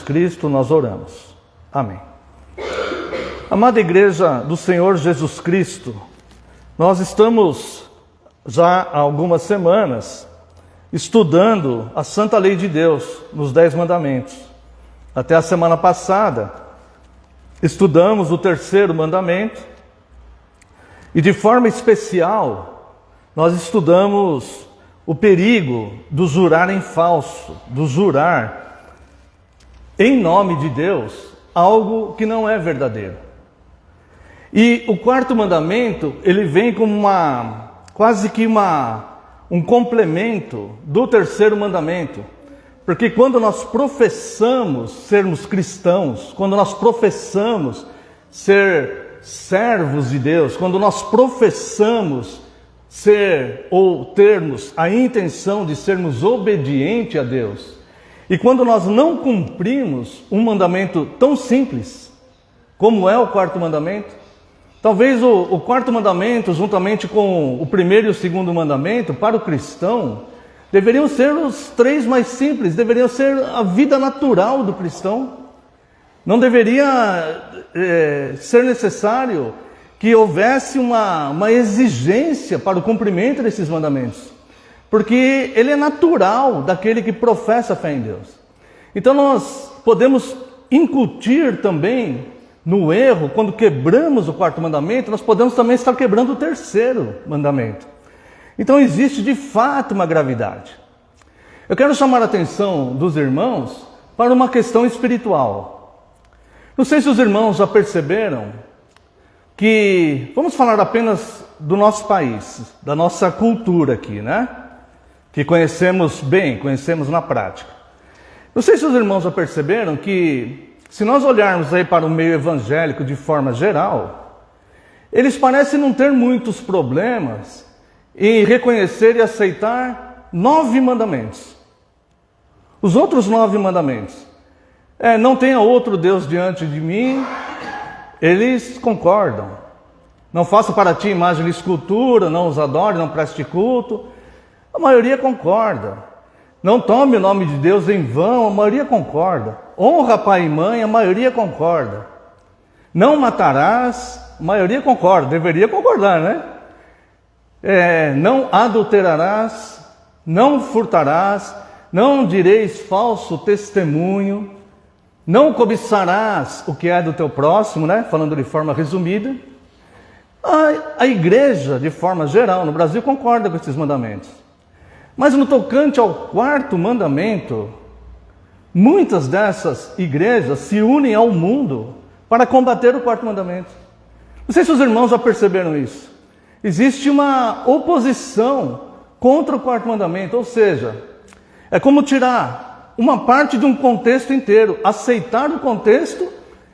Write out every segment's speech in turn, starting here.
Cristo nós oramos. Amém. Amada Igreja do Senhor Jesus Cristo, nós estamos já há algumas semanas estudando a Santa Lei de Deus nos 10 Mandamentos. Até a semana passada, estudamos o 3º mandamento e de forma especial, nós estudamos o perigo do jurar em falso, do jurar em nome de Deus algo que não é verdadeiro. E o 4º mandamento, ele vem como quase que um complemento do 3º mandamento. Porque quando nós professamos sermos cristãos, quando nós professamos ser servos de Deus, quando nós professamos ser ou termos a intenção de sermos obedientes a Deus, e quando nós não cumprimos um mandamento tão simples como é o 4º mandamento, talvez o 4º mandamento, juntamente com o 1º e o 2º mandamento, para o cristão, deveriam ser os 3 mais simples, deveriam ser a vida natural do cristão. Não deveria ser necessário que houvesse uma exigência para o cumprimento desses mandamentos, porque ele é natural daquele que professa a fé em Deus. Então nós podemos incutir também no erro, quando quebramos o 4º mandamento, nós podemos também estar quebrando o 3º mandamento. Então existe de fato uma gravidade. Eu quero chamar a atenção dos irmãos para uma questão espiritual. Não sei se os irmãos já perceberam que, vamos falar apenas do nosso país, da nossa cultura aqui, né? Que conhecemos bem, conhecemos na prática. Não sei se os irmãos já perceberam que, se nós olharmos aí para o meio evangélico de forma geral, eles parecem não ter muitos problemas em reconhecer e aceitar 9 mandamentos. Os outros 9 mandamentos. Não tenha outro Deus diante de mim, eles concordam. Não faça para ti imagem de escultura, não os adore, não preste culto. A maioria concorda. Não tome o nome de Deus em vão, a maioria concorda. Honra pai e mãe, a maioria concorda. Não matarás, a maioria concorda. Deveria concordar, né? Não adulterarás, não furtarás, não direis falso testemunho, não cobiçarás o que é do teu próximo, né? Falando de forma resumida. A igreja, de forma geral, no Brasil, concorda com esses mandamentos. Mas no tocante ao 4º mandamento, muitas dessas igrejas se unem ao mundo para combater o 4º mandamento. Não sei se os irmãos já perceberam isso. Existe uma oposição contra o 4º mandamento, ou seja, é como tirar uma parte de um contexto inteiro, aceitar o contexto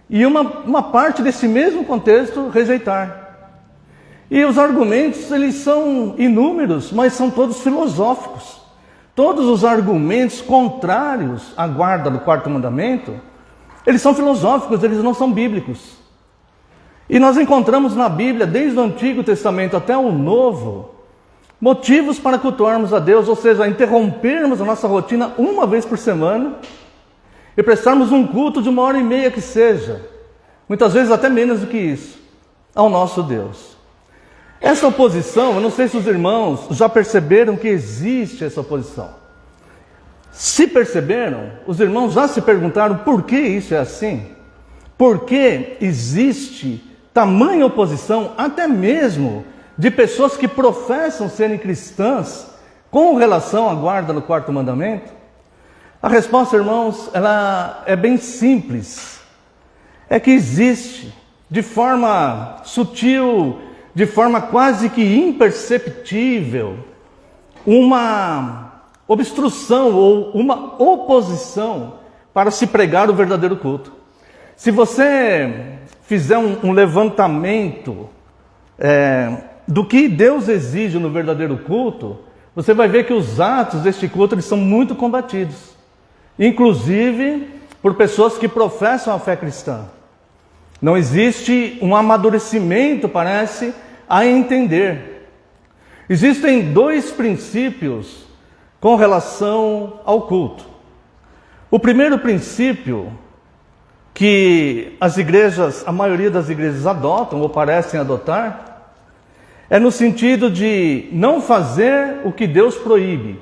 e uma parte desse mesmo contexto rejeitar. E os argumentos, eles são inúmeros, mas são todos filosóficos. Todos os argumentos contrários à guarda do 4º mandamento, eles são filosóficos, eles não são bíblicos. E nós encontramos na Bíblia, desde o Antigo Testamento até o Novo, motivos para cultuarmos a Deus, ou seja, interrompermos a nossa rotina uma vez por semana e prestarmos um culto de 1h30 que seja, muitas vezes até menos do que isso, ao nosso Deus. Essa oposição, eu não sei se os irmãos já perceberam que existe essa oposição. Se perceberam, os irmãos já se perguntaram por que isso é assim? Por que existe tamanha oposição, até mesmo de pessoas que professam serem cristãs com relação à guarda do 4º mandamento? A resposta, irmãos, ela é bem simples. É que existe, de forma sutil, de forma quase que imperceptível, uma obstrução ou uma oposição para se pregar o verdadeiro culto. Se você fizer um levantamento do que Deus exige no verdadeiro culto, você vai ver que os atos deste culto eles são muito combatidos, inclusive por pessoas que professam a fé cristã. Não existe um amadurecimento, parece, a entender. Existem 2 princípios com relação ao culto. O primeiro princípio que as igrejas, a maioria das igrejas adotam ou parecem adotar, é no sentido de não fazer o que Deus proíbe.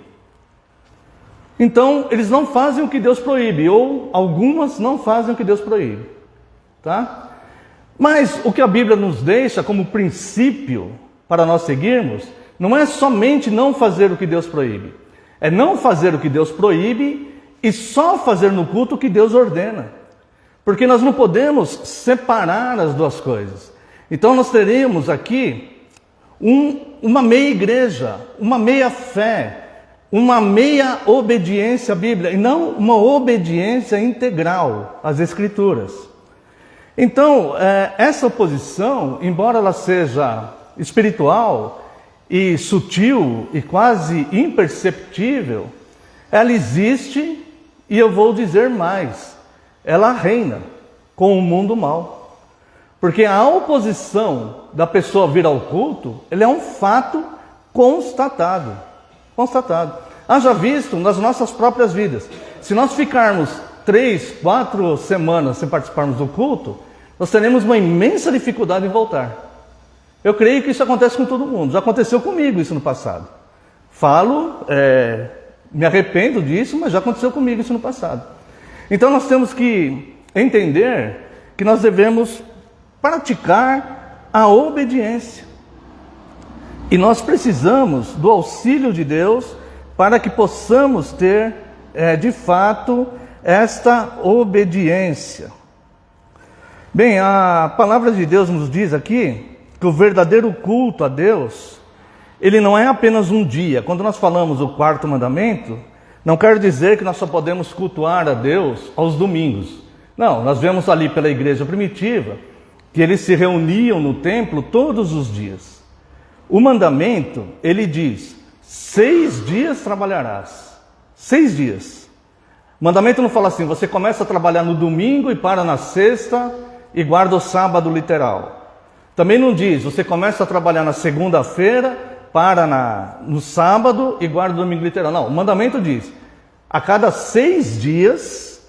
Então, eles não fazem o que Deus proíbe, ou algumas não fazem o que Deus proíbe, tá? Mas o que a Bíblia nos deixa como princípio para nós seguirmos, não é somente não fazer o que Deus proíbe, é não fazer o que Deus proíbe e só fazer no culto o que Deus ordena. Porque nós não podemos separar as duas coisas. Então nós teremos aqui uma meia igreja, uma meia fé, uma meia obediência à Bíblia, e não uma obediência integral às Escrituras. Então, essa oposição, embora ela seja espiritual e sutil e quase imperceptível, ela existe, e eu vou dizer mais, ela reina com o mundo mal. Porque a oposição da pessoa vir ao culto, ele é um fato constatado. Haja visto nas nossas próprias vidas. Se nós ficarmos 3, 4 semanas sem participarmos do culto, nós teremos uma imensa dificuldade em voltar. Eu creio que isso acontece com todo mundo. Já aconteceu comigo isso no passado. Me arrependo disso, mas já aconteceu comigo isso no passado. Então nós temos que entender que nós devemos praticar a obediência. E nós precisamos do auxílio de Deus para que possamos ter, de fato, esta obediência. Bem, a palavra de Deus nos diz aqui que o verdadeiro culto a Deus, ele não é apenas um dia. Quando nós falamos o quarto mandamento, não quer dizer que nós só podemos cultuar a Deus aos domingos. Não, nós vemos ali pela igreja primitiva que eles se reuniam no templo todos os dias. O mandamento, ele diz, 6 dias trabalharás. 6 dias. O mandamento não fala assim, você começa a trabalhar no domingo e para na sexta e guarda o sábado literal. Também não diz, você começa a trabalhar na segunda-feira, para no sábado e guarda o domingo literal. Não, o mandamento diz, a cada 6 dias,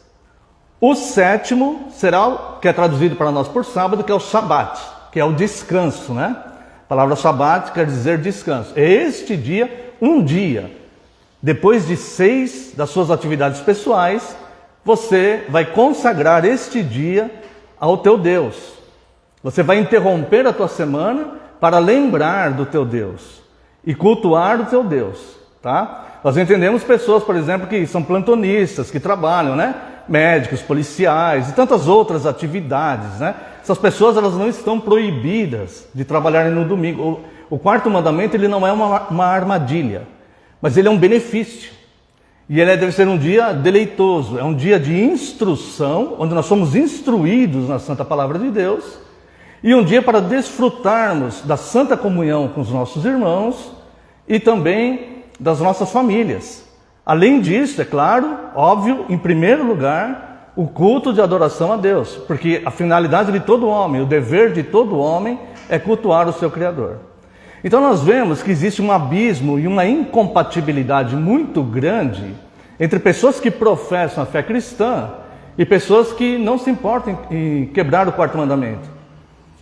o 7º será, que é traduzido para nós por sábado, que é o Shabat, que é o descanso, né? A palavra Shabat quer dizer descanso. É este dia, um dia, depois de 6 das suas atividades pessoais, você vai consagrar este dia ao teu Deus. Você vai interromper a tua semana para lembrar do teu Deus e cultuar o teu Deus, tá? Nós entendemos pessoas, por exemplo, que são plantonistas, que trabalham, né? Médicos, policiais e tantas outras atividades, né? Essas pessoas, elas não estão proibidas de trabalharem no domingo. O quarto mandamento, ele não é uma armadilha, mas ele é um benefício. E ele deve ser um dia deleitoso, é um dia de instrução, onde nós somos instruídos na Santa Palavra de Deus, e um dia para desfrutarmos da santa comunhão com os nossos irmãos e também das nossas famílias. Além disso, é claro, óbvio, em primeiro lugar, o culto de adoração a Deus, porque a finalidade de todo homem, o dever de todo homem é cultuar o seu Criador. Então nós vemos que existe um abismo e uma incompatibilidade muito grande entre pessoas que professam a fé cristã e pessoas que não se importam em quebrar o quarto mandamento.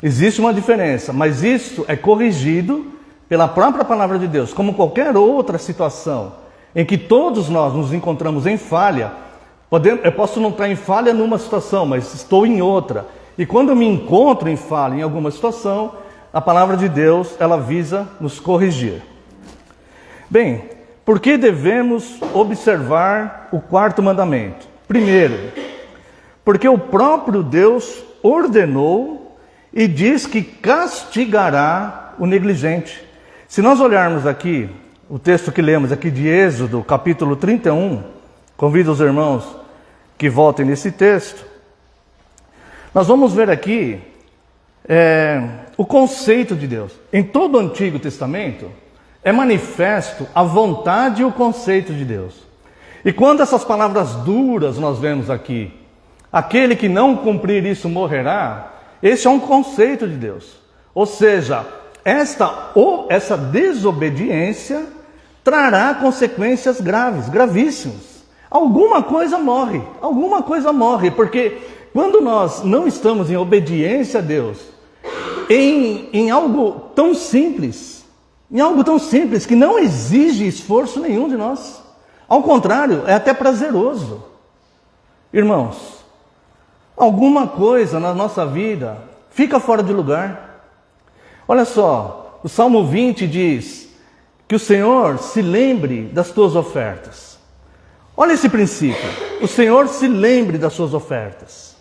Existe uma diferença, mas isso é corrigido pela própria palavra de Deus. Como qualquer outra situação em que todos nós nos encontramos em falha, eu posso não estar em falha numa situação, mas estou em outra. E quando eu me encontro em falha em alguma situação, a palavra de Deus, ela visa nos corrigir. Bem, por que devemos observar o quarto mandamento? Primeiro, porque o próprio Deus ordenou e diz que castigará o negligente. Se nós olharmos aqui, o texto que lemos aqui de Êxodo, capítulo 31, convido os irmãos que voltem nesse texto, nós vamos ver aqui o conceito de Deus. Em todo o Antigo Testamento, é manifesto a vontade e o conceito de Deus. E quando essas palavras duras nós vemos aqui, aquele que não cumprir isso morrerá, esse é um conceito de Deus. Ou seja, essa desobediência trará consequências graves, gravíssimas. alguma coisa morre, porque quando nós não estamos em obediência a Deus, em algo tão simples, que não exige esforço nenhum de nós, ao contrário, é até prazeroso. Irmãos, alguma coisa na nossa vida fica fora de lugar. Olha só, o Salmo 20 diz que o Senhor se lembre das tuas ofertas. Olha esse princípio, o Senhor se lembre das suas ofertas.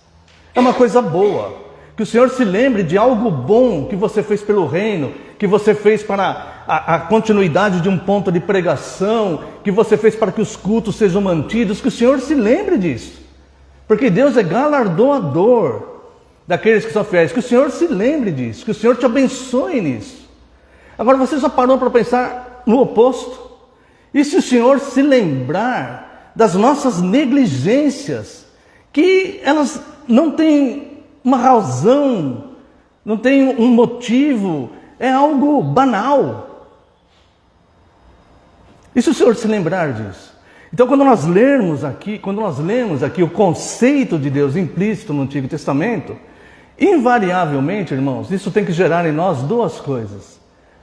É uma coisa boa, que o Senhor se lembre de algo bom que você fez pelo reino, que você fez para a continuidade de um ponto de pregação, que você fez para que os cultos sejam mantidos, que o Senhor se lembre disso. Porque Deus é galardoador daqueles que são fiéis, que o Senhor se lembre disso, que o Senhor te abençoe nisso. Agora você já parou para pensar no oposto? E se o Senhor se lembrar das nossas negligências, que elas não têm uma razão, não têm um motivo, é algo banal. E se o Senhor se lembrar disso? Então, quando nós lemos aqui o conceito de Deus implícito no Antigo Testamento, invariavelmente, irmãos, isso tem que gerar em nós duas coisas.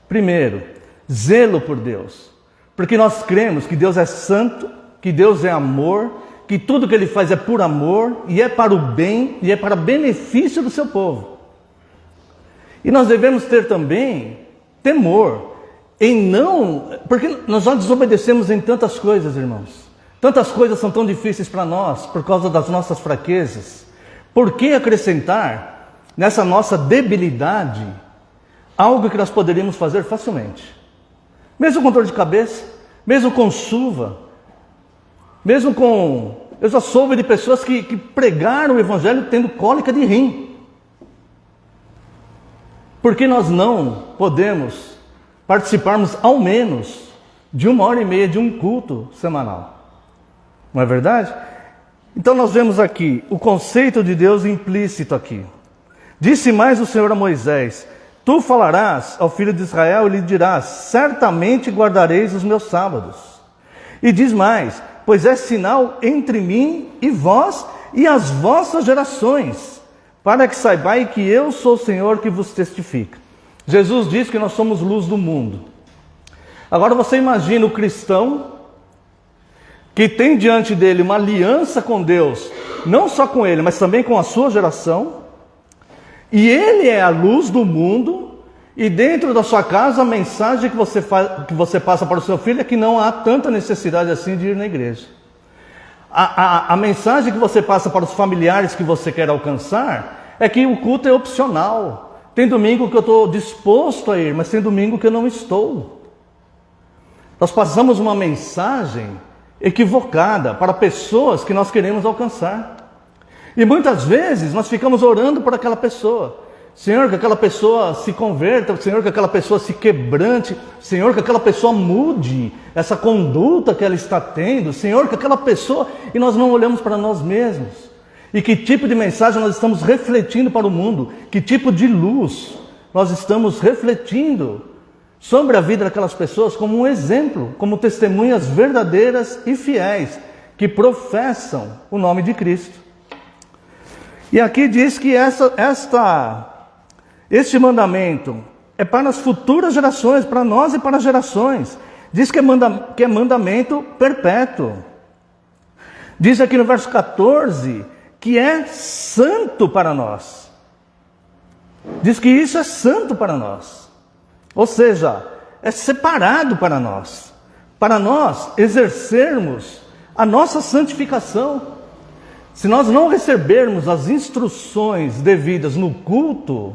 Primeiro, zelo por Deus, porque nós cremos que Deus é santo, que Deus é amor, que tudo que Ele faz é por amor, e é para o bem, e é para benefício do seu povo. E nós devemos ter também temor, porque nós já desobedecemos em tantas coisas, irmãos. Tantas coisas são tão difíceis para nós, por causa das nossas fraquezas. Por que acrescentar nessa nossa debilidade algo que nós poderíamos fazer facilmente? Mesmo com dor de cabeça, mesmo com chuva, mesmo com... Eu já soube de pessoas que pregaram o Evangelho tendo cólica de rim. Por que nós não podemos participarmos ao menos de 1h30 de um culto semanal? Não é verdade? Então nós vemos aqui o conceito de Deus implícito aqui. Disse mais o Senhor a Moisés: tu falarás ao filho de Israel e lhe dirás: certamente guardareis os meus sábados. E diz mais: pois é sinal entre mim e vós e as vossas gerações, para que saibais que eu sou o Senhor que vos testifica. Jesus diz que nós somos luz do mundo. Agora você imagina o cristão que tem diante dele uma aliança com Deus, não só com ele, mas também com a sua geração, e ele é a luz do mundo, e dentro da sua casa a mensagem que você passa para o seu filho é que não há tanta necessidade assim de ir na igreja. A mensagem que você passa para os familiares que você quer alcançar é que o culto é opcional. Tem domingo que eu estou disposto a ir, mas tem domingo que eu não estou. Nós passamos uma mensagem equivocada para pessoas que nós queremos alcançar. E muitas vezes nós ficamos orando por aquela pessoa. Senhor, que aquela pessoa se converta, Senhor, que aquela pessoa se quebrante, Senhor, que aquela pessoa mude essa conduta que ela está tendo, Senhor, que aquela pessoa... E nós não olhamos para nós mesmos. E que tipo de mensagem nós estamos refletindo para o mundo? Que tipo de luz nós estamos refletindo sobre a vida daquelas pessoas como um exemplo, como testemunhas verdadeiras e fiéis, que professam o nome de Cristo. E aqui diz que este mandamento é para as futuras gerações, para nós e para as gerações. Diz que é mandamento perpétuo. Diz aqui no verso 14... que é santo para nós. Diz que isso é santo para nós. Ou seja, é separado para nós exercermos a nossa santificação. Se nós não recebermos as instruções devidas no culto,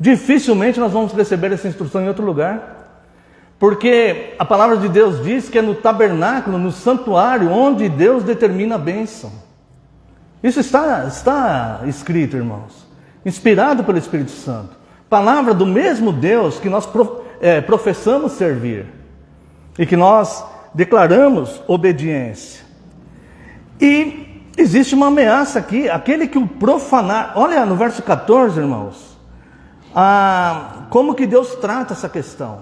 dificilmente nós vamos receber essa instrução em outro lugar. Porque a palavra de Deus diz que é no tabernáculo, no santuário, onde Deus determina a bênção. Isso está escrito, irmãos, inspirado pelo Espírito Santo. Palavra do mesmo Deus que nós professamos servir e que nós declaramos obediência. E existe uma ameaça aqui, aquele que o profanar... Olha no verso 14, irmãos, como que Deus trata essa questão.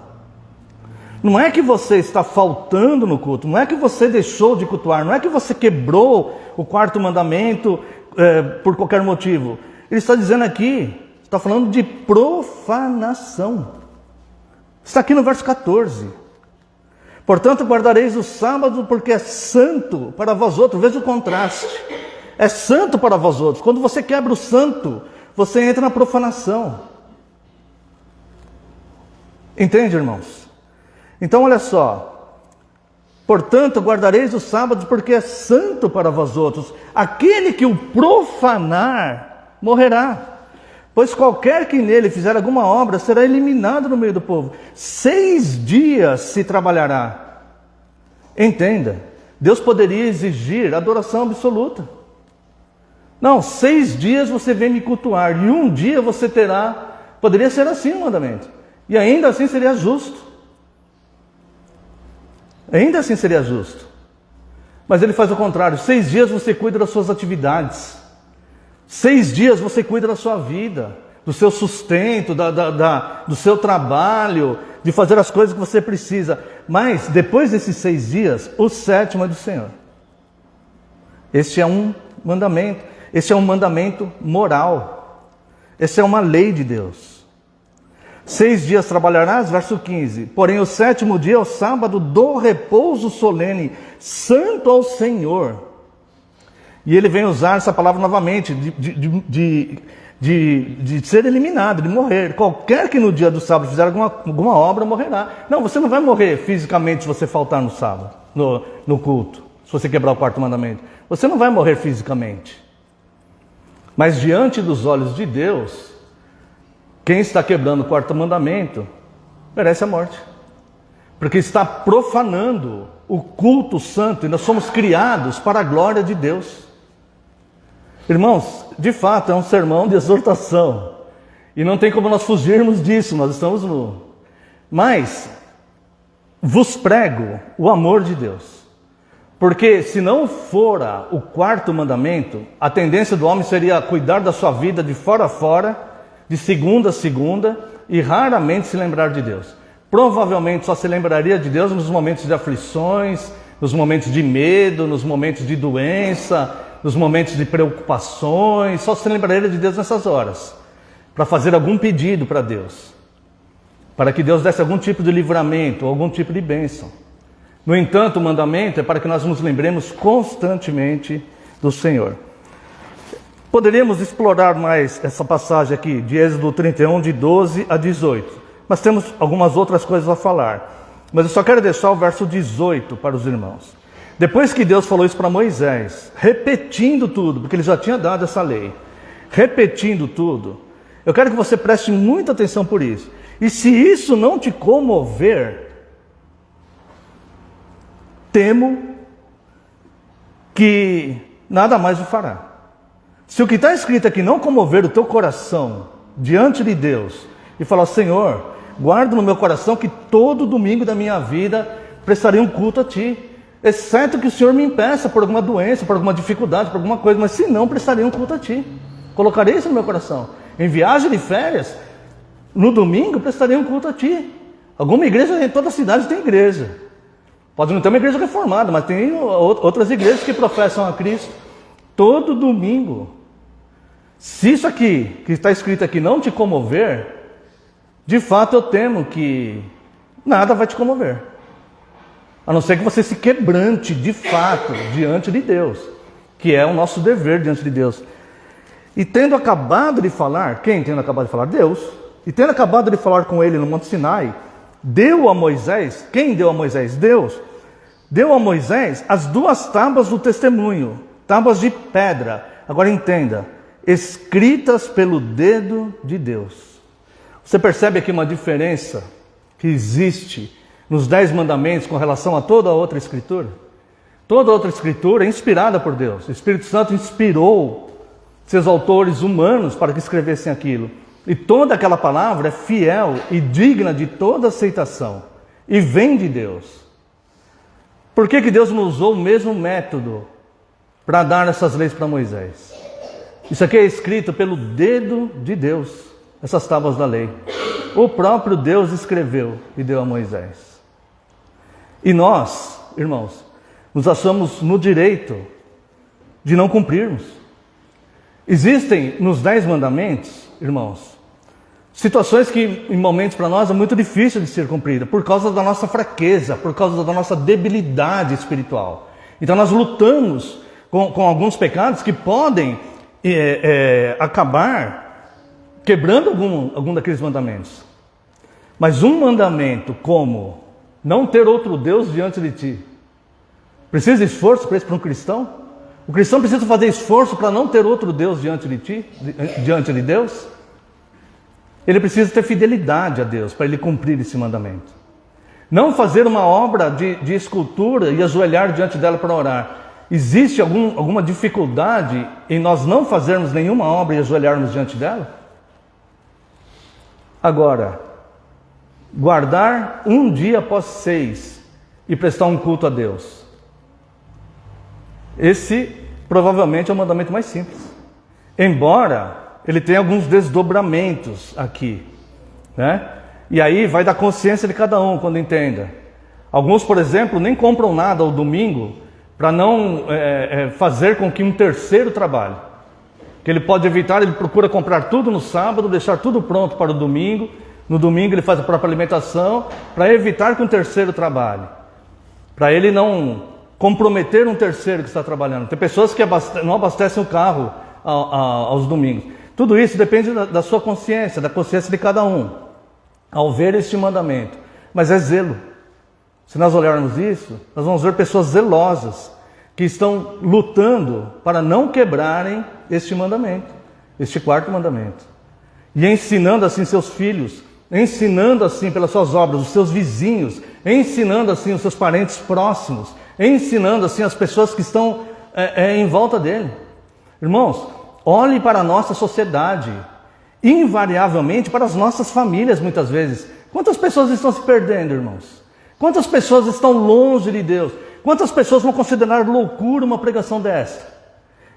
Não é que você está faltando no culto, não é que você deixou de cultuar, não é que você quebrou o quarto mandamento por qualquer motivo. Ele está dizendo aqui, está falando de profanação. Está aqui no verso 14. Portanto, guardareis o sábado, porque é santo para vós outros. Veja o contraste. É santo para vós outros. Quando você quebra o santo, você entra na profanação. Entende, irmãos? Então, olha só. Portanto, guardareis o sábado, porque é santo para vós outros. Aquele que o profanar, morrerá. Pois qualquer que nele fizer alguma obra, será eliminado no meio do povo. 6 dias se trabalhará. Entenda, Deus poderia exigir adoração absoluta. Não, 6 dias você vem me cultuar, e um dia você terá... Poderia ser assim o mandamento. E ainda assim seria justo. Ainda assim seria justo. Mas ele faz o contrário. 6 dias você cuida das suas atividades. 6 dias você cuida da sua vida, do seu sustento, do seu trabalho, de fazer as coisas que você precisa. Mas depois desses 6 dias, o 7º é do Senhor. Este é um mandamento. Este é um mandamento moral. Essa é uma lei de Deus. 6 dias trabalharás, verso 15. Porém o 7º dia é o sábado do repouso solene, santo ao Senhor. E ele vem usar essa palavra novamente, de ser eliminado, de morrer. Qualquer que no dia do sábado fizer alguma obra, morrerá. Não, você não vai morrer fisicamente se você faltar no sábado, no culto, se você quebrar o quarto mandamento. Você não vai morrer fisicamente. Mas diante dos olhos de Deus, quem está quebrando o quarto mandamento merece a morte. Porque está profanando o culto santo, e nós somos criados para a glória de Deus. Irmãos, de fato é um sermão de exortação, e não tem como nós fugirmos disso, nós estamos no... Mas, vos prego o amor de Deus, porque se não fora o quarto mandamento, a tendência do homem seria cuidar da sua vida de fora a fora, de segunda a segunda, e raramente se lembrar de Deus. Provavelmente só se lembraria de Deus nos momentos de aflições, nos momentos de medo, nos momentos de doença, nos momentos de preocupações. Só se lembraria de Deus nessas horas, para fazer algum pedido para Deus, para que Deus desse algum tipo de livramento, algum tipo de bênção. No entanto, o mandamento é para que nós nos lembremos constantemente do Senhor. Poderíamos explorar mais essa passagem aqui, de Êxodo 31, de 12 a 18. Mas temos algumas outras coisas a falar. Mas eu só quero deixar o verso 18 para os irmãos. Depois que Deus falou isso para Moisés, repetindo tudo, porque ele já tinha dado essa lei, repetindo tudo, eu quero que você preste muita atenção por isso. E se isso não te comover, temo que nada mais o fará. Se o que está escrito aqui não comover o teu coração diante de Deus, e falar, Senhor, guarda no meu coração que todo domingo da minha vida prestarei um culto a Ti, exceto que o Senhor me impeça por alguma doença, por alguma dificuldade, por alguma coisa, mas se não, prestarei um culto a Ti. Colocarei isso no meu coração. Em viagem de férias, no domingo, prestarei um culto a Ti. Alguma igreja, em toda a cidade tem igreja. Pode não ter uma igreja reformada, mas tem outras igrejas que professam a Cristo. Todo domingo. Se isso aqui, que está escrito aqui, não te comover, de fato eu temo que nada vai te comover. A não ser que você se quebrante de fato diante de Deus, que é o nosso dever diante de Deus. E tendo acabado de falar, quem tendo acabado de falar? Deus. E tendo acabado de falar com ele no Monte Sinai, deu a Moisés, quem deu a Moisés? Deus. Deu a Moisés as 2 tábuas do testemunho, tábuas de pedra. Agora entenda, escritas pelo dedo de Deus. Você percebe aqui uma diferença que existe nos 10 mandamentos com relação a toda a outra escritura? Toda outra escritura é inspirada por Deus. O Espírito Santo inspirou seus autores humanos para que escrevessem aquilo. E toda aquela palavra é fiel e digna de toda aceitação. E vem de Deus. Por que Deus não usou o mesmo método para dar essas leis para Moisés? Isso aqui é escrito pelo dedo de Deus, essas tábuas da lei. O próprio Deus escreveu e deu a Moisés. E nós, irmãos, nos achamos no direito de não cumprirmos. Existem nos 10 mandamentos, irmãos, situações que em momentos para nós é muito difícil de ser cumprida, por causa da nossa fraqueza, por causa da nossa debilidade espiritual. Então nós lutamos com alguns pecados que podem acabar quebrando algum daqueles mandamentos. Mas um mandamento como não ter outro Deus diante de ti, precisa de esforço para isso para um cristão? O cristão precisa fazer esforço para não ter outro Deus diante de ti, diante de Deus? Ele precisa ter fidelidade a Deus para ele cumprir esse mandamento. Não fazer uma obra de escultura e ajoelhar diante dela para orar. Existe alguma dificuldade em nós não fazermos nenhuma obra e ajoelharmos diante dela? Agora, guardar um dia após 6 e prestar um culto a Deus. Esse provavelmente é o mandamento mais simples. Embora ele tenha alguns desdobramentos aqui, né? E aí vai da consciência de cada um quando entenda. Alguns, por exemplo, nem compram nada ao domingo para não fazer com que um terceiro trabalhe. Que ele pode evitar, ele procura comprar tudo no sábado, deixar tudo pronto para o domingo. No domingo ele faz a própria alimentação para evitar que um terceiro trabalhe. Para ele não comprometer um terceiro que está trabalhando. Tem pessoas que não abastecem o carro aos domingos. Tudo isso depende da sua consciência, da consciência de cada um, ao ver este mandamento. Mas é zelo. Se nós olharmos isso, nós vamos ver pessoas zelosas, que estão lutando para não quebrarem este mandamento, este 4º mandamento. E ensinando assim seus filhos, ensinando assim pelas suas obras, os seus vizinhos, ensinando assim os seus parentes próximos, ensinando assim as pessoas que estão em volta dele. Irmãos, olhe para a nossa sociedade, invariavelmente para as nossas famílias muitas vezes. Quantas pessoas estão se perdendo, irmãos? Quantas pessoas estão longe de Deus? Quantas pessoas vão considerar loucura uma pregação dessa?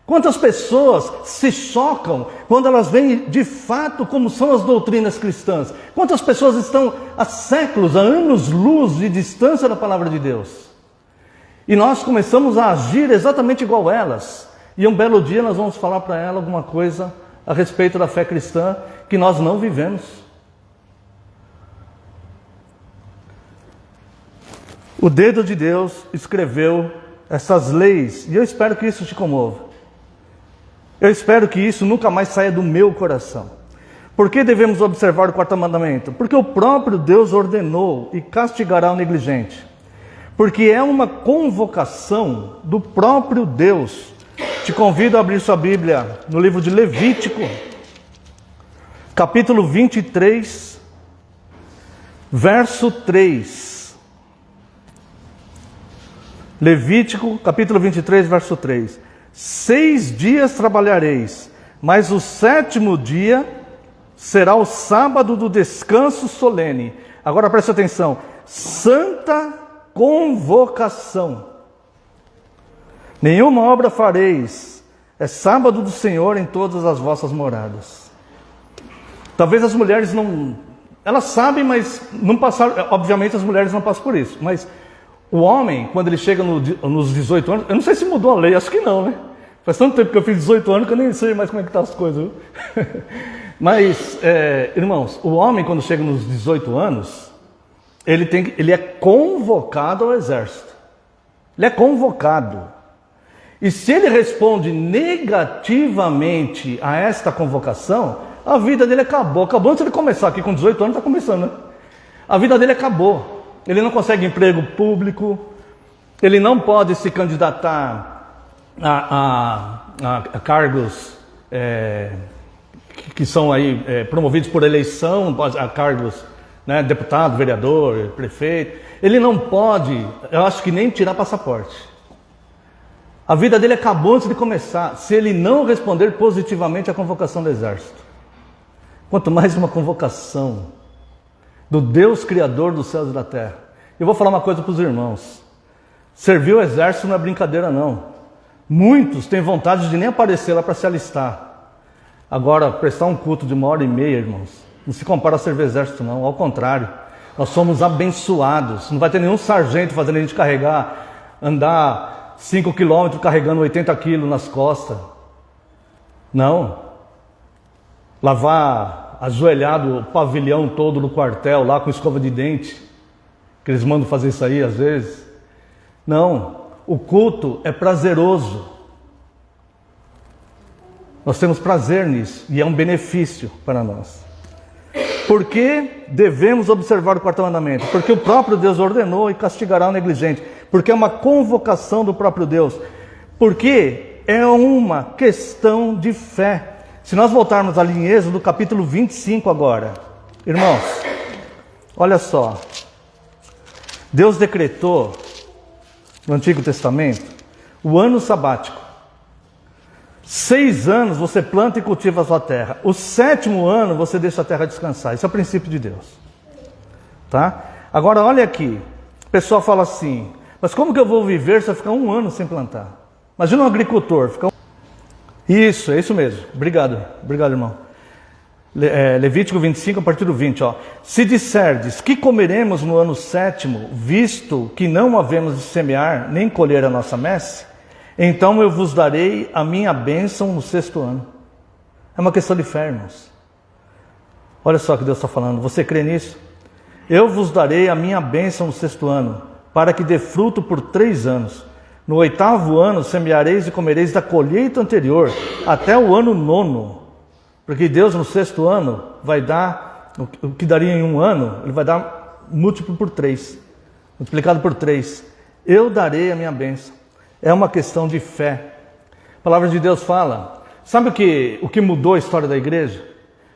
Quantas pessoas se chocam quando elas veem de fato como são as doutrinas cristãs? Quantas pessoas estão há séculos, há anos-luz de distância da palavra de Deus? E nós começamos a agir exatamente igual elas. E um belo dia nós vamos falar para ela alguma coisa a respeito da fé cristã que nós não vivemos. O dedo de Deus escreveu essas leis, e eu espero que isso te comova. Eu espero que isso nunca mais saia do meu coração. Por que devemos observar o 4º mandamento? Porque o próprio Deus ordenou e castigará o negligente. Porque é uma convocação do próprio Deus. Te convido a abrir sua Bíblia no livro de Levítico, capítulo 23, verso 3. Levítico, capítulo 23, verso 3. 6 dias trabalhareis, mas o 7º dia será o sábado do descanso solene. Agora preste atenção. Santa convocação. Nenhuma obra fareis. É sábado do Senhor em todas as vossas moradas. Talvez as mulheres não... Elas sabem, mas não passaram... Obviamente as mulheres não passam por isso, mas... O homem, quando ele chega nos 18 anos, eu não sei se mudou a lei, acho que não, né? Faz tanto tempo que eu fiz 18 anos que eu nem sei mais como é que estão as coisas. Mas, irmãos, o homem quando chega nos 18 anos, ele é convocado ao exército. Ele é convocado. E se ele responde negativamente a esta convocação, a vida dele acabou. Acabou antes de ele começar, aqui com 18 anos está começando, né? A vida dele acabou. Ele não consegue emprego público, ele não pode se candidatar a cargos que são aí promovidos por eleição, a cargos, né, deputado, vereador, prefeito. Ele não pode, eu acho que nem tirar passaporte. A vida dele acabou antes de começar, se ele não responder positivamente à convocação do exército. Quanto mais uma convocação do Deus Criador dos céus e da terra. Eu vou falar uma coisa para os irmãos. Servir o exército não é brincadeira não. Muitos têm vontade de nem aparecer lá para se alistar. Agora, prestar um culto de 1h30, irmãos, não se compara a servir o exército não, ao contrário. Nós somos abençoados. Não vai ter nenhum sargento fazendo a gente andar 5 quilômetros carregando 80 quilos nas costas. Não. Lavar ajoelhado o pavilhão todo no quartel, lá com escova de dente. Que eles mandam fazer isso aí às vezes. Não. O culto é prazeroso. Nós temos prazer nisso. E é um benefício para nós. Por que devemos observar o quarto mandamento? Porque o próprio Deus ordenou e castigará o negligente. Porque é uma convocação do próprio Deus. Porque é uma questão de fé. Se nós voltarmos ali em Êxodo, capítulo 25 agora. Irmãos, olha só. Deus decretou, no Antigo Testamento, o ano sabático. 6 anos você planta e cultiva a sua terra. O 7º ano você deixa a terra descansar. Isso é o princípio de Deus. Tá? Agora olha aqui. O pessoal fala assim, mas como que eu vou viver se eu ficar 1 ano sem plantar? Imagina um agricultor. Isso, é isso mesmo. Obrigado, irmão. Levítico 25, a partir do 20. Ó. Se disserdes, que comeremos no ano 7º, visto que não havemos de semear, nem colher a nossa messe? Então eu vos darei a minha bênção no 6º ano. É uma questão de fé, irmãos. Olha só o que Deus está falando. Você crê nisso? Eu vos darei a minha bênção no 6º ano, para que dê fruto por 3 anos. No 8º ano semeareis e comereis da colheita anterior, até o ano 9º. Porque Deus no 6º ano vai dar, o que daria em 1 ano, Ele vai dar múltiplo por 3. Multiplicado por 3. Eu darei a minha bênção. É uma questão de fé. A palavra de Deus fala. Sabe o que mudou a história da igreja?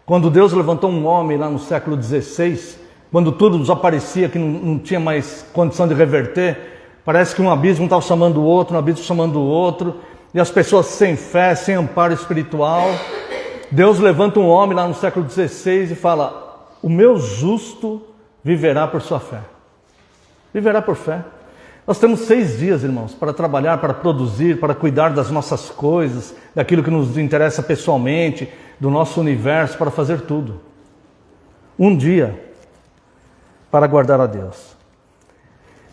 Quando Deus levantou um homem lá no século XVI, quando tudo desaparecia, que não tinha mais condição de reverter, parece que um abismo estava chamando o outro, um abismo chamando o outro, e as pessoas sem fé, sem amparo espiritual. Deus levanta um homem lá no século XVI e fala, o meu justo viverá por sua fé. Viverá por fé. Nós temos 6 dias, irmãos, para trabalhar, para produzir, para cuidar das nossas coisas, daquilo que nos interessa pessoalmente, do nosso universo, para fazer tudo. 1 dia para guardar a Deus.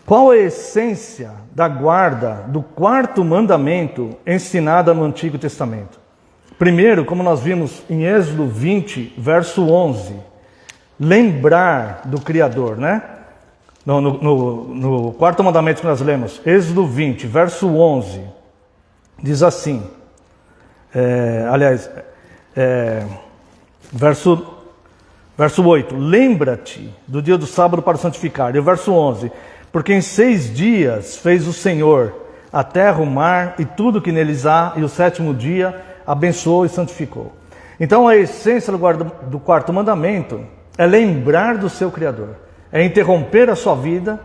Qual a essência da guarda do 4º mandamento ensinada no Antigo Testamento? Primeiro, como nós vimos em Êxodo 20, verso 11, lembrar do Criador, né? No 4º mandamento que nós lemos, Êxodo 20, verso 11, diz assim, verso 8, lembra-te do dia do sábado para o santificar. E o verso 11, porque em 6 dias fez o Senhor a terra, o mar e tudo que neles há, e o 7º dia abençoou e santificou. Então a essência do 4º mandamento é lembrar do seu Criador. É interromper a sua vida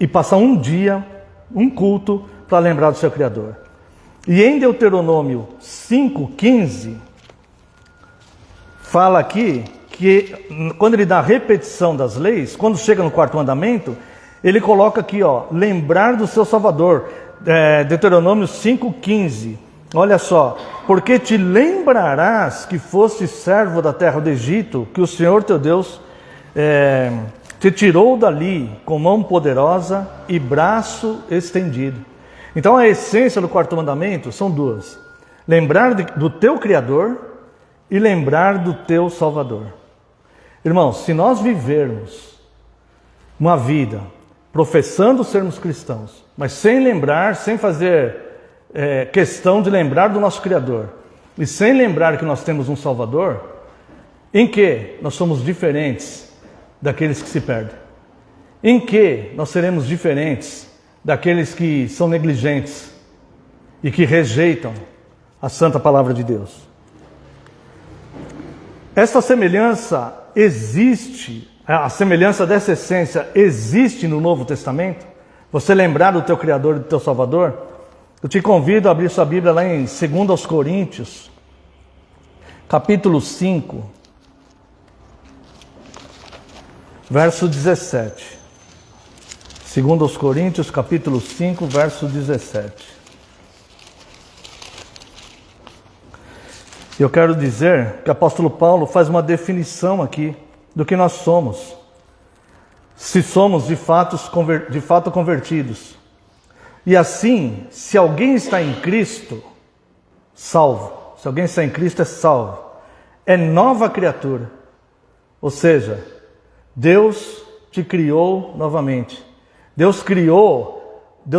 e passar um dia, um culto, para lembrar do seu Criador. E em Deuteronômio 5,15, fala aqui que quando ele dá a repetição das leis, quando chega no 4º mandamento, ele coloca aqui, ó, lembrar do seu Salvador. Deuteronômio 5,15. Olha só, porque te lembrarás que foste servo da terra do Egito, que o Senhor teu Deus te tirou dali com mão poderosa e braço estendido. Então a essência do 4º mandamento são 2. Lembrar do teu Criador e lembrar do teu Salvador. Irmãos, se nós vivermos uma vida professando sermos cristãos, mas sem lembrar, sem fazer questão de lembrar do nosso Criador, e sem lembrar que nós temos um Salvador, em que nós somos diferentes daqueles que se perdem? Em que nós seremos diferentes daqueles que são negligentes e que rejeitam a santa palavra de Deus? Essa semelhança existe, a semelhança dessa essência existe no Novo Testamento? Você lembrar do teu Criador e do teu Salvador? Eu te convido a abrir sua Bíblia lá em 2 Coríntios, capítulo 5, verso 17. 2 Coríntios, capítulo 5, verso 17. Eu quero dizer que o apóstolo Paulo faz uma definição aqui do que nós somos. se somos de fato convertidos. E assim, se alguém está em Cristo, salvo. Se alguém está em Cristo, é salvo. É nova criatura. Ou seja, Deus te criou novamente. Deus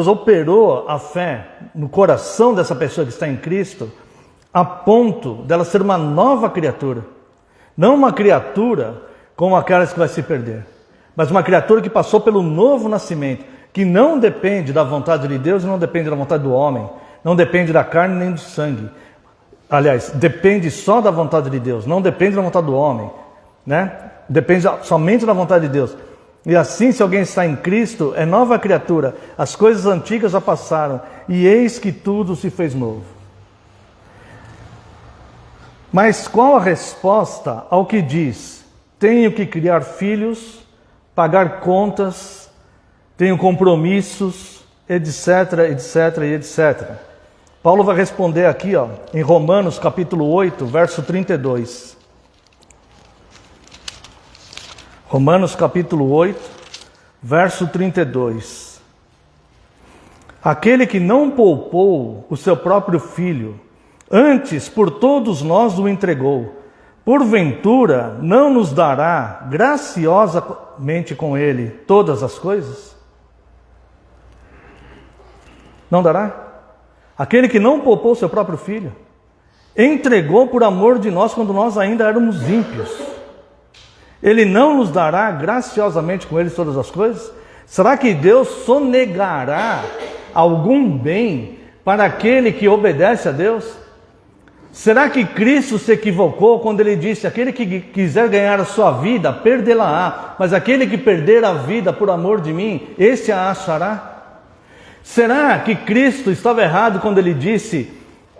operou a fé no coração dessa pessoa que está em Cristo, a ponto dela ser uma nova criatura. Não uma criatura como aquelas que vai se perder, mas uma criatura que passou pelo novo nascimento, que não depende da vontade de Deus e não depende da vontade do homem, não depende da carne nem do sangue. Aliás, depende só da vontade de Deus, não depende da vontade do homem, né? Depende somente da vontade de Deus. E assim, se alguém está em Cristo, é nova criatura. As coisas antigas já passaram, e eis que tudo se fez novo. Mas qual a resposta ao que diz: tenho que criar filhos, pagar contas, tenho compromissos, etc, etc e etc. Paulo vai responder aqui, em Romanos capítulo 8, verso 32. Romanos capítulo 8, verso 32. Aquele que não poupou o seu próprio filho, antes por todos nós o entregou, porventura não nos dará graciosamente com ele todas as coisas? Não dará? Aquele que não poupou o seu próprio filho, entregou por amor de nós quando nós ainda éramos ímpios. Ele não nos dará graciosamente com ele todas as coisas? Será que Deus sonegará algum bem para aquele que obedece a Deus? Será que Cristo se equivocou quando ele disse: aquele que quiser ganhar a sua vida, perdê-la-á, mas aquele que perder a vida por amor de mim, esse a achará? Será que Cristo estava errado quando ele disse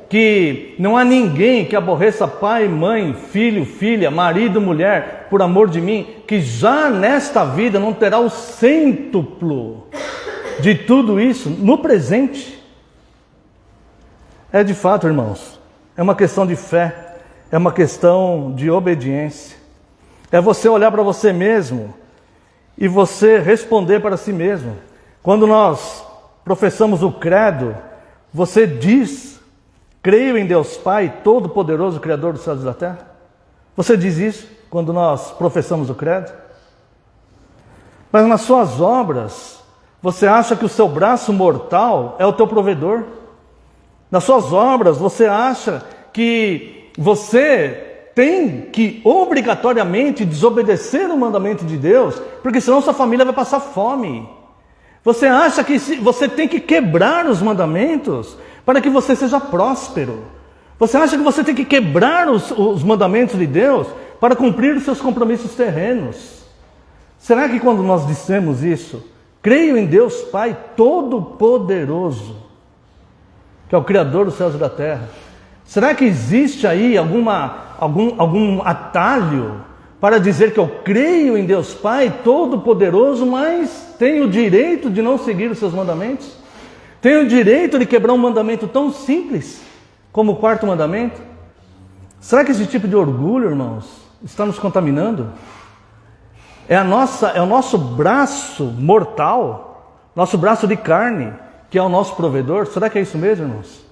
que não há ninguém que aborreça pai, mãe, filho, filha, marido, mulher, por amor de mim, que já nesta vida não terá o cêntuplo de tudo isso no presente? É de fato, irmãos, é uma questão de fé, é uma questão de obediência. É você olhar para você mesmo e você responder para si mesmo. Quando nós professamos o credo, você diz: creio em Deus Pai, Todo-Poderoso, Criador dos céus e da terra? Você diz isso quando nós professamos o credo? Mas nas suas obras, você acha que o seu braço mortal é o teu provedor? Nas suas obras, você acha que você tem que obrigatoriamente desobedecer o mandamento de Deus, porque senão sua família vai passar fome? Você acha que você tem que quebrar os mandamentos para que você seja próspero? Você acha que você tem que quebrar os mandamentos de Deus para cumprir os seus compromissos terrenos? Será que quando nós dissemos isso, creio em Deus Pai Todo-Poderoso, que é o Criador dos céus e da terra, será que existe aí algum atalho para dizer que eu creio em Deus Pai Todo-Poderoso, mas tenho o direito de não seguir os seus mandamentos? Tenho o direito de quebrar um mandamento tão simples como o quarto mandamento? Será que esse tipo de orgulho, irmãos, está nos contaminando? É o nosso braço mortal, nosso braço de carne, que é o nosso provedor? Será que é isso mesmo, irmãos?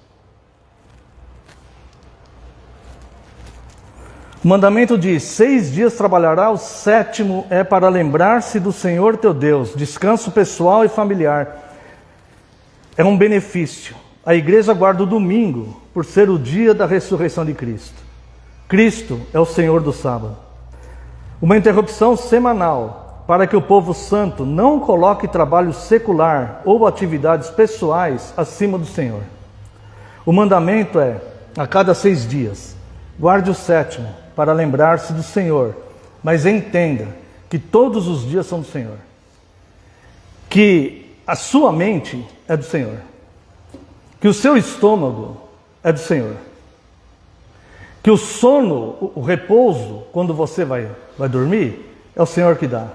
O mandamento diz: 6 dias trabalhará, o 7º é para lembrar-se do Senhor teu Deus, descanso pessoal e familiar. É um benefício. A igreja guarda o domingo, por ser o dia da ressurreição de Cristo. Cristo é o Senhor do sábado. Uma interrupção semanal, para que o povo santo não coloque trabalho secular ou atividades pessoais acima do Senhor. O mandamento é: a cada 6 dias, guarde o 7º, para lembrar-se do Senhor, mas entenda que todos os dias são do Senhor, que a sua mente é do Senhor, que o seu estômago é do Senhor, que o sono, o repouso, quando você vai dormir, é o Senhor que dá,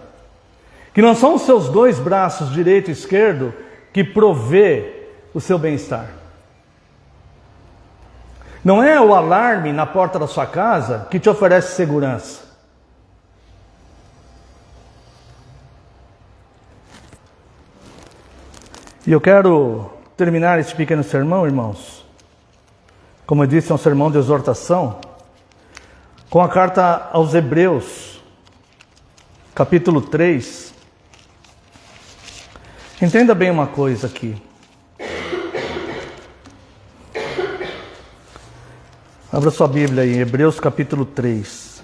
que não são os seus 2 braços, direito e esquerdo, que provê o seu bem-estar. Não é o alarme na porta da sua casa que te oferece segurança. E eu quero terminar este pequeno sermão, irmãos, como eu disse, é um sermão de exortação, com a carta aos Hebreus, capítulo 3. Entenda bem uma coisa aqui. Abra sua Bíblia aí, Hebreus capítulo 3.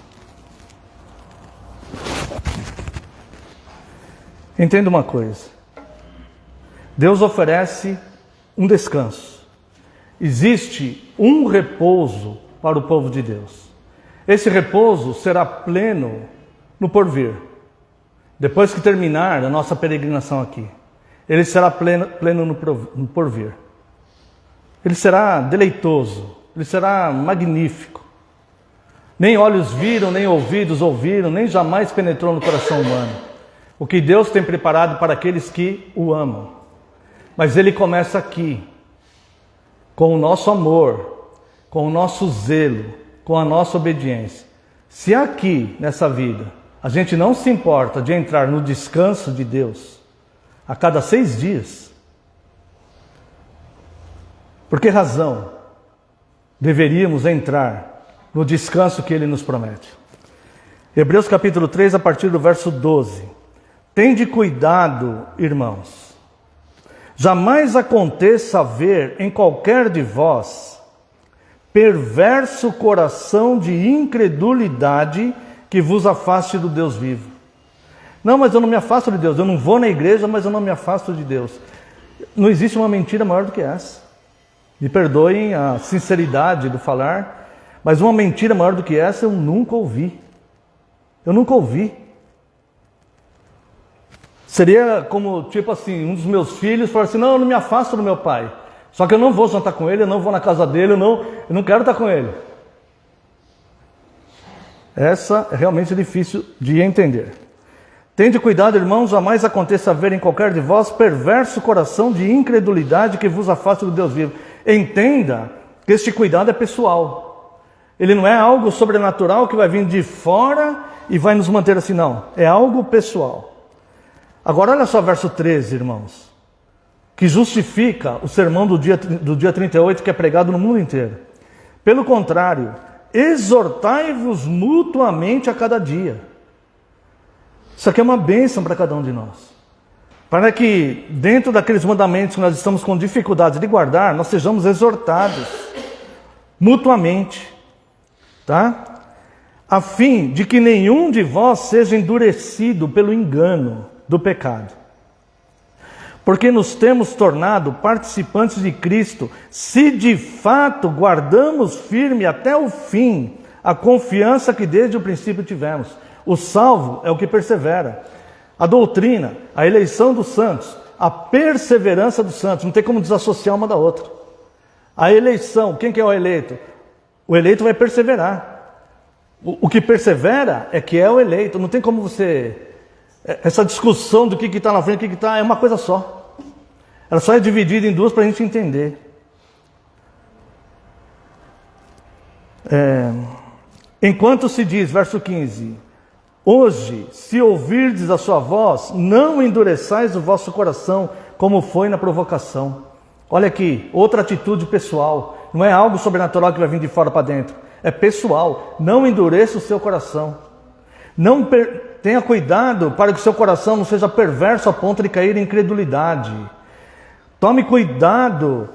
Entenda uma coisa. Deus oferece um descanso. Existe um repouso para o povo de Deus. Esse repouso será pleno no porvir. Depois que terminar a nossa peregrinação aqui, ele será pleno no porvir. Ele será deleitoso, ele será magnífico. Nem olhos viram, nem ouvidos ouviram, nem jamais penetrou no coração humano o que Deus tem preparado para aqueles que o amam. Mas ele começa aqui, com o nosso amor, com o nosso zelo, com a nossa obediência. Se aqui, nessa vida, a gente não se importa de entrar no descanso de Deus a cada 6 dias, por que razão deveríamos entrar no descanso que Ele nos promete? Hebreus capítulo 3, a partir do verso 12. Tende cuidado, irmãos. Jamais aconteça haver em qualquer de vós perverso coração de incredulidade que vos afaste do Deus vivo. Não, mas eu não me afasto de Deus. Eu não vou na igreja, mas eu não me afasto de Deus. Não existe uma mentira maior do que essa. Me perdoem a sinceridade do falar, mas uma mentira maior do que essa eu nunca ouvi. Eu nunca ouvi. Seria como, tipo assim, um dos meus filhos falar assim, não, eu não me afasto do meu pai. Só que eu não vou jantar com ele, eu não vou na casa dele, eu não quero estar com ele. Essa é realmente difícil de entender. Tende cuidado, irmãos, jamais aconteça haver em qualquer de vós perverso coração de incredulidade que vos afaste do Deus vivo. Entenda que este cuidado é pessoal. Ele não é algo sobrenatural que vai vir de fora e vai nos manter assim, não. É algo pessoal. Agora olha só o verso 13, irmãos, que justifica o sermão do dia 38 que é pregado no mundo inteiro. Pelo contrário, exortai-vos mutuamente a cada dia. Isso aqui é uma bênção para cada um de nós. Para que dentro daqueles mandamentos que nós estamos com dificuldade de guardar, nós sejamos exortados mutuamente, tá? A fim de que nenhum de vós seja endurecido pelo engano do pecado. Porque nos temos tornado participantes de Cristo, se de fato guardamos firme até o fim a confiança que desde o princípio tivemos. O salvo é o que persevera. A doutrina, a eleição dos santos, a perseverança dos santos, não tem como desassociar uma da outra. A eleição, quem que é o eleito? O eleito vai perseverar. O que persevera é que é o eleito. Não tem como você... Essa discussão do que está na frente, o que está... É uma coisa só. Ela só é dividida em duas para a gente entender. Enquanto se diz, verso 15... Hoje, se ouvirdes a sua voz, não endureçais o vosso coração, como foi na provocação. Olha aqui, outra atitude pessoal. Não é algo sobrenatural que vai vir de fora para dentro. É pessoal. Não endureça o seu coração. Tenha cuidado para que o seu coração não seja perverso a ponto de cair em incredulidade. Tome cuidado.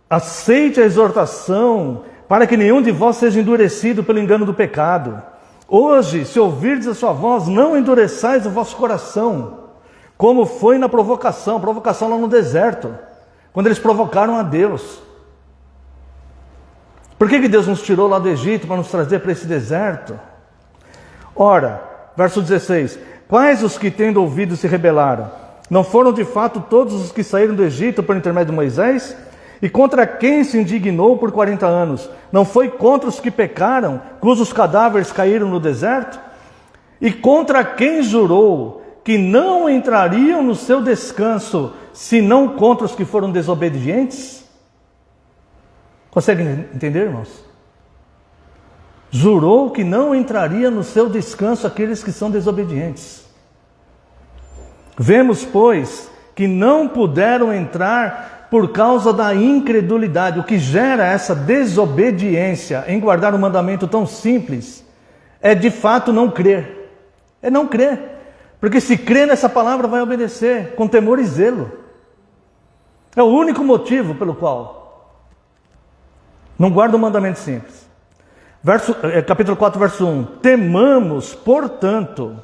Aceite a exortação para que nenhum de vós seja endurecido pelo engano do pecado. Hoje, se ouvirdes a sua voz, não endureçais o vosso coração, como foi na provocação lá no deserto, quando eles provocaram a Deus. Por que Deus nos tirou lá do Egito para nos trazer para esse deserto? Ora, verso 16, quais os que tendo ouvido se rebelaram? Não foram de fato todos os que saíram do Egito por intermédio de Moisés? E contra quem se indignou por 40 anos? Não foi contra os que pecaram, cujos cadáveres caíram no deserto? E contra quem jurou que não entrariam no seu descanso, senão contra os que foram desobedientes? Conseguem entender, irmãos? Jurou que não entraria no seu descanso aqueles que são desobedientes. Vemos, pois, que não puderam entrar por causa da incredulidade. O que gera essa desobediência em guardar um mandamento tão simples é de fato não crer. É não crer. Porque se crer nessa palavra vai obedecer com temor e zelo. É o único motivo pelo qual não guarda um mandamento simples. Capítulo 4, verso 1. Temamos, portanto,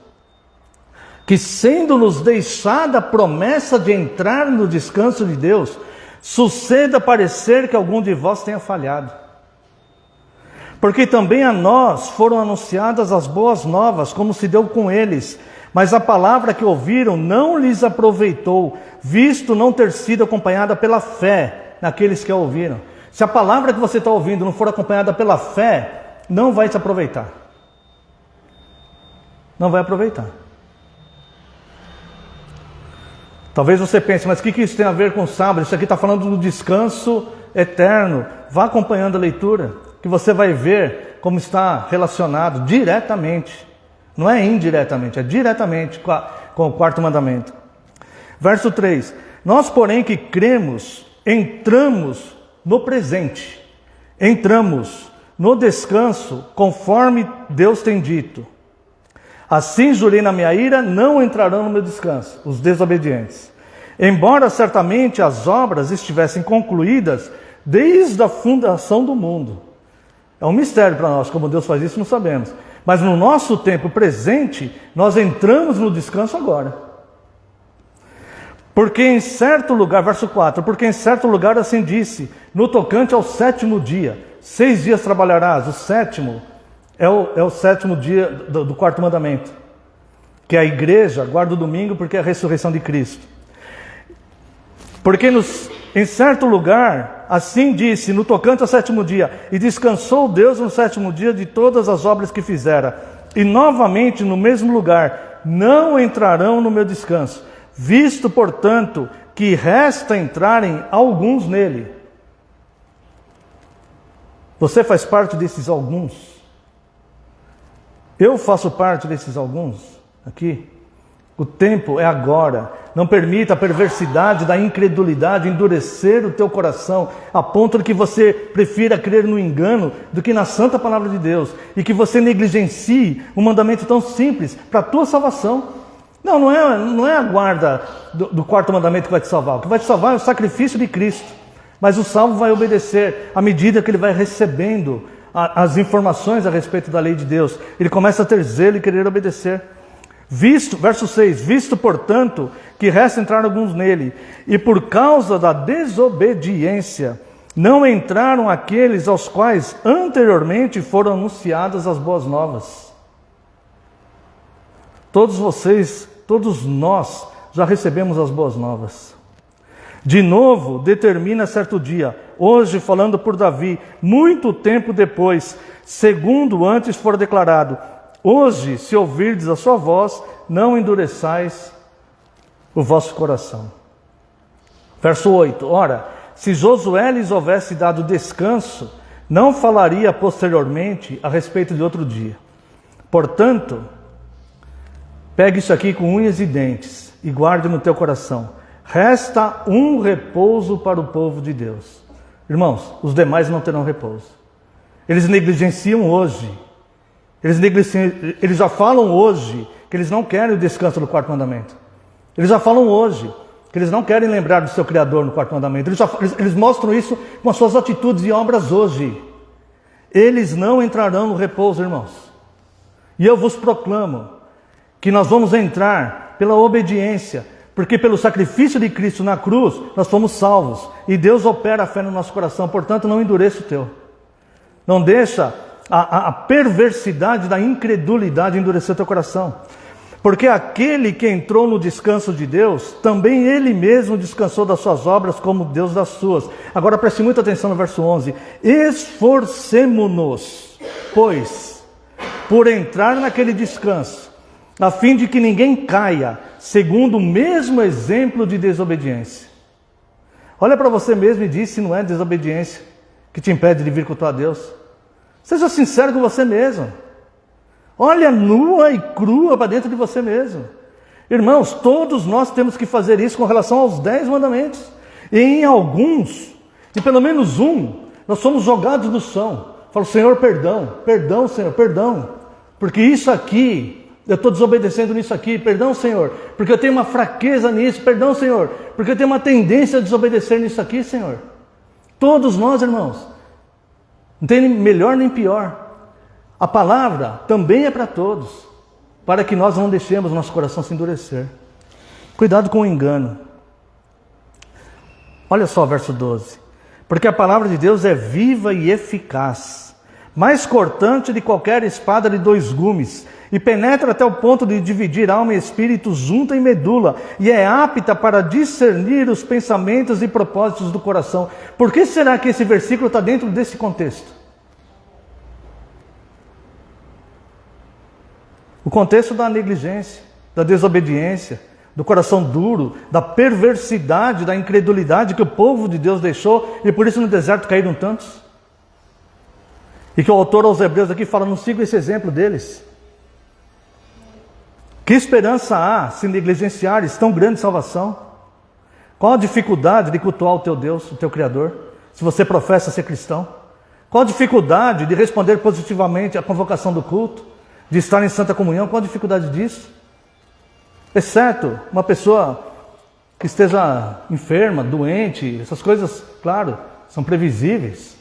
que sendo-nos deixada a promessa de entrar no descanso de Deus, suceda parecer que algum de vós tenha falhado. Porque também a nós foram anunciadas as boas novas, como se deu com eles, mas a palavra que ouviram não lhes aproveitou, visto não ter sido acompanhada pela fé naqueles que a ouviram. Se a palavra que você está ouvindo não for acompanhada pela fé, não vai te aproveitar. Não vai aproveitar. Talvez você pense, mas o que isso tem a ver com o sábado? Isso aqui está falando do descanso eterno. Vá acompanhando a leitura, que você vai ver como está relacionado diretamente. Não é indiretamente, é diretamente com o quarto mandamento. Verso 3. Nós, porém, que cremos, entramos no presente. Entramos no descanso, conforme Deus tem dito. Assim jurei na minha ira, não entrarão no meu descanso, os desobedientes. Embora certamente as obras estivessem concluídas desde a fundação do mundo. É um mistério para nós, como Deus faz isso, não sabemos. Mas no nosso tempo presente, nós entramos no descanso agora. Porque em certo lugar, verso 4, porque em certo lugar assim disse, no tocante ao sétimo dia, 6 dias trabalharás, o sétimo é o sétimo dia do quarto mandamento, que a igreja guarda o domingo porque é a ressurreição de Cristo. Porque em certo lugar, assim disse, no tocante ao sétimo dia, e descansou Deus no sétimo dia de todas as obras que fizera. E novamente no mesmo lugar, não entrarão no meu descanso, visto, portanto, que resta entrarem alguns nele. Você faz parte desses alguns? Eu faço parte desses alguns aqui. O tempo é agora. Não permita a perversidade da incredulidade endurecer o teu coração a ponto de que você prefira crer no engano do que na santa palavra de Deus e que você negligencie um mandamento tão simples para a tua salvação. Não é a guarda do quarto mandamento que vai te salvar. O que vai te salvar é o sacrifício de Cristo. Mas o salvo vai obedecer à medida que ele vai recebendo as informações a respeito da lei de Deus. Ele começa a ter zelo e querer obedecer. Verso 6, visto, portanto, que resta entrar alguns nele, e por causa da desobediência, não entraram aqueles aos quais anteriormente foram anunciadas as boas novas. Todos vocês, todos nós, já recebemos as boas novas. De novo, determina certo dia, hoje falando por Davi, muito tempo depois, segundo antes for declarado, hoje, se ouvirdes a sua voz, não endureçais o vosso coração. Verso 8. Ora, se Josué lhes houvesse dado descanso, não falaria posteriormente a respeito de outro dia. Portanto, pegue isso aqui com unhas e dentes e guarde no teu coração. Resta um repouso para o povo de Deus. Irmãos, os demais não terão repouso. Eles negligenciam hoje. Eles já falam hoje que eles não querem o descanso do quarto mandamento. Eles já falam hoje que eles não querem lembrar do seu Criador no quarto mandamento. Eles mostram isso com as suas atitudes e obras hoje. Eles não entrarão no repouso, irmãos. E eu vos proclamo que nós vamos entrar pela obediência, porque pelo sacrifício de Cristo na cruz, nós fomos salvos. E Deus opera a fé no nosso coração, portanto não endureça o teu. Não deixa a perversidade da incredulidade endurecer teu coração. Porque aquele que entrou no descanso de Deus, também ele mesmo descansou das suas obras como Deus das suas. Agora preste muita atenção no verso 11. Esforcemo-nos, pois, por entrar naquele descanso, a fim de que ninguém caia, segundo o mesmo exemplo de desobediência. Olha para você mesmo e diz se não é desobediência que te impede de vir cultuar a Deus. Seja sincero com você mesmo. Olha nua e crua para dentro de você mesmo. Irmãos, todos nós temos que fazer isso com relação aos 10 mandamentos. E em alguns, e pelo menos um, nós somos jogados no chão. Falo, Senhor, perdão, perdão, Senhor, perdão. Porque isso aqui, eu estou desobedecendo nisso aqui, perdão, Senhor. Porque eu tenho uma fraqueza nisso, perdão, Senhor. Porque eu tenho uma tendência a desobedecer nisso aqui, Senhor. Todos nós, irmãos. Não tem melhor nem pior. A palavra também é para todos, para que nós não deixemos nosso coração se endurecer. Cuidado com o engano. Olha só o verso 12. Porque a palavra de Deus é viva e eficaz, mais cortante de qualquer espada de 2 gumes, e penetra até o ponto de dividir alma e espírito, junta e medula, e é apta para discernir os pensamentos e propósitos do coração. Por que será que esse versículo está dentro desse contexto? O contexto da negligência, da desobediência, do coração duro, da perversidade, da incredulidade que o povo de Deus deixou, e por isso no deserto caíram tantos. E que o autor aos Hebreus aqui fala, não siga esse exemplo deles. Que esperança há se negligenciares tão grande salvação? Qual a dificuldade de cultuar o teu Deus, o teu Criador, se você professa ser cristão? Qual a dificuldade de responder positivamente à convocação do culto, de estar em santa comunhão? Qual a dificuldade disso? Exceto uma pessoa que esteja enferma, doente, essas coisas, claro, são previsíveis.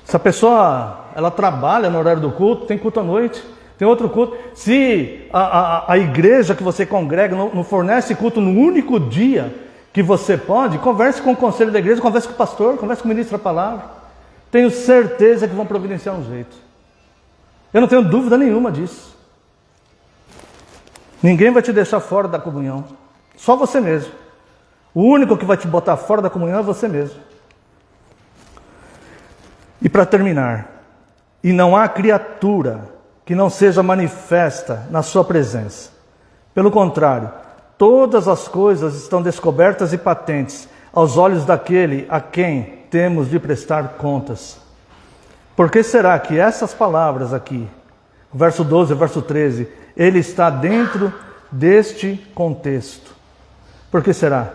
Se a pessoa ela trabalha no horário do culto, tem culto à noite, tem outro culto. Se a igreja que você congrega não fornece culto no único dia que você pode, converse com o conselho da igreja, converse com o pastor, converse com o ministro da palavra. Tenho certeza que vão providenciar um jeito. Eu não tenho dúvida nenhuma disso. Ninguém vai te deixar fora da comunhão. Só você mesmo. O único que vai te botar fora da comunhão é você mesmo. E para terminar, e não há criatura que não seja manifesta na sua presença. Pelo contrário, todas as coisas estão descobertas e patentes aos olhos daquele a quem temos de prestar contas. Por que será que essas palavras aqui, verso 12 e verso 13, ele está dentro deste contexto? Por que será?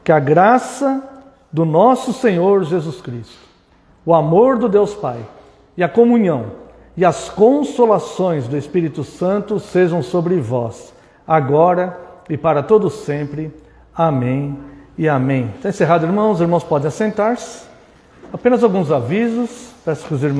Que a graça do nosso Senhor Jesus Cristo, o amor do Deus Pai e a comunhão e as consolações do Espírito Santo sejam sobre vós, agora e para todos sempre. Amém e amém. Está encerrado, irmãos. Os irmãos podem assentar-se. Apenas alguns avisos. Peço que os irmãos